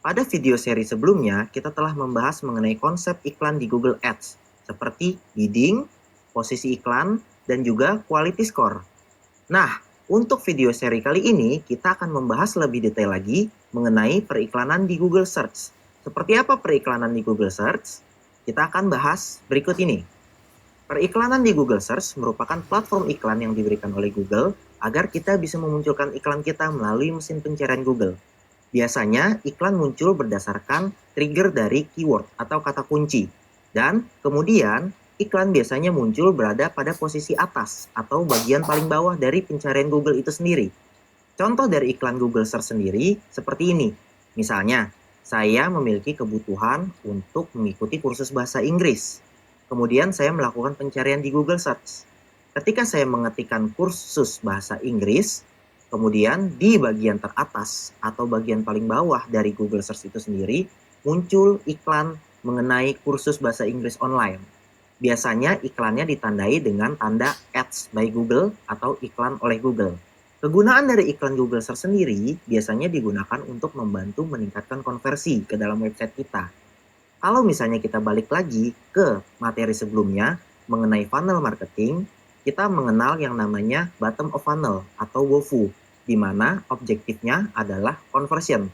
Pada video seri sebelumnya, kita telah membahas mengenai konsep iklan di Google Ads, seperti bidding, posisi iklan, dan juga quality score. Nah, untuk video seri kali ini, kita akan membahas lebih detail lagi mengenai periklanan di Google Search. Seperti apa periklanan di Google Search? Kita akan bahas berikut ini. Periklanan di Google Search merupakan platform iklan yang diberikan oleh Google agar kita bisa memunculkan iklan kita melalui mesin pencarian Google. Biasanya iklan muncul berdasarkan trigger dari keyword atau kata kunci. Dan kemudian iklan biasanya muncul berada pada posisi atas atau bagian paling bawah dari pencarian Google itu sendiri. Contoh dari iklan Google Search sendiri seperti ini. Misalnya, saya memiliki kebutuhan untuk mengikuti kursus bahasa Inggris. Kemudian saya melakukan pencarian di Google Search. Ketika saya mengetikkan kursus bahasa Inggris, kemudian di bagian teratas atau bagian paling bawah dari Google Search itu sendiri, muncul iklan mengenai kursus bahasa Inggris online. Biasanya iklannya ditandai dengan tanda Ads by Google atau iklan oleh Google. Kegunaan dari iklan Google Search sendiri biasanya digunakan untuk membantu meningkatkan konversi ke dalam website kita. Kalau misalnya kita balik lagi ke materi sebelumnya mengenai funnel marketing, kita mengenal yang namanya bottom of funnel atau WOFU, di mana objektifnya adalah conversion.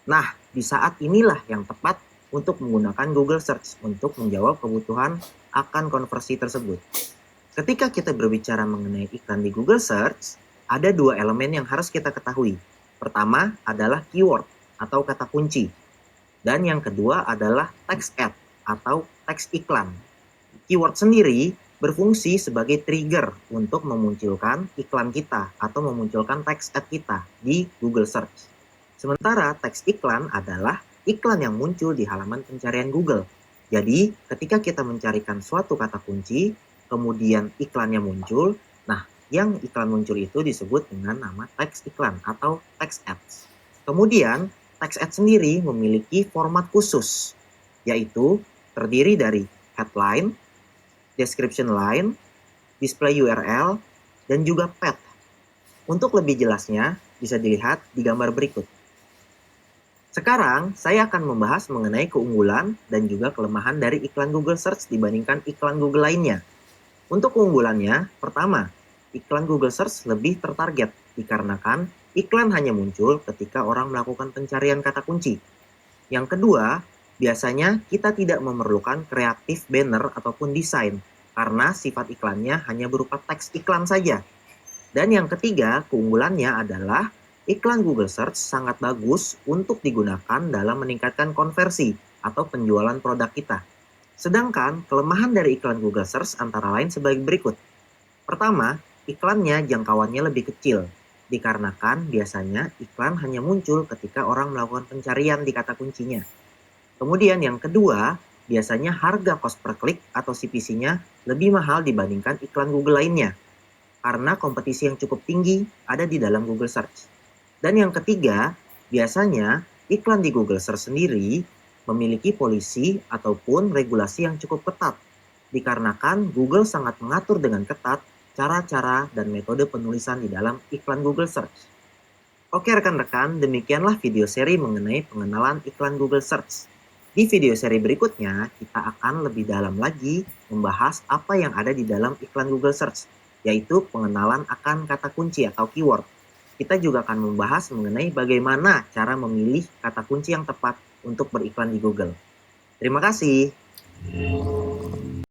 Nah, di saat inilah yang tepat untuk menggunakan Google Search untuk menjawab kebutuhan akan konversi tersebut. Ketika kita berbicara mengenai iklan di Google Search, ada dua elemen yang harus kita ketahui. Pertama adalah keyword atau kata kunci. Dan yang kedua adalah text ad atau teks iklan. Keyword sendiri berfungsi sebagai trigger untuk memunculkan iklan kita atau memunculkan text ad kita di Google Search. Sementara teks iklan adalah iklan yang muncul di halaman pencarian Google. Jadi, ketika kita mencarikan suatu kata kunci, kemudian iklannya muncul, nah yang iklan muncul itu disebut dengan nama teks iklan atau text ads. Kemudian, text ad sendiri memiliki format khusus, yaitu terdiri dari headline, description line, display URL, dan juga path. Untuk lebih jelasnya, bisa dilihat di gambar berikut. Sekarang, saya akan membahas mengenai keunggulan dan juga kelemahan dari iklan Google Search dibandingkan iklan Google lainnya. Untuk keunggulannya, pertama, iklan Google Search lebih tertarget dikarenakan iklan hanya muncul ketika orang melakukan pencarian kata kunci. Yang kedua, biasanya kita tidak memerlukan kreatif banner ataupun desain karena sifat iklannya hanya berupa teks iklan saja. Dan yang ketiga, keunggulannya adalah iklan Google Search sangat bagus untuk digunakan dalam meningkatkan konversi atau penjualan produk kita. Sedangkan kelemahan dari iklan Google Search antara lain sebagai berikut. Pertama, iklannya jangkauannya lebih kecil, dikarenakan biasanya iklan hanya muncul ketika orang melakukan pencarian di kata kuncinya. Kemudian yang kedua, biasanya harga cost per klik atau CPC-nya lebih mahal dibandingkan iklan Google lainnya, karena kompetisi yang cukup tinggi ada di dalam Google Search. Dan yang ketiga, biasanya iklan di Google Search sendiri memiliki polisi ataupun regulasi yang cukup ketat, dikarenakan Google sangat mengatur dengan ketat cara-cara dan metode penulisan di dalam iklan Google Search. Oke rekan-rekan, demikianlah video seri mengenai pengenalan iklan Google Search. Di video seri berikutnya, kita akan lebih dalam lagi membahas apa yang ada di dalam iklan Google Search, yaitu pengenalan akan kata kunci atau keyword. Kita juga akan membahas mengenai bagaimana cara memilih kata kunci yang tepat untuk beriklan di Google. Terima kasih.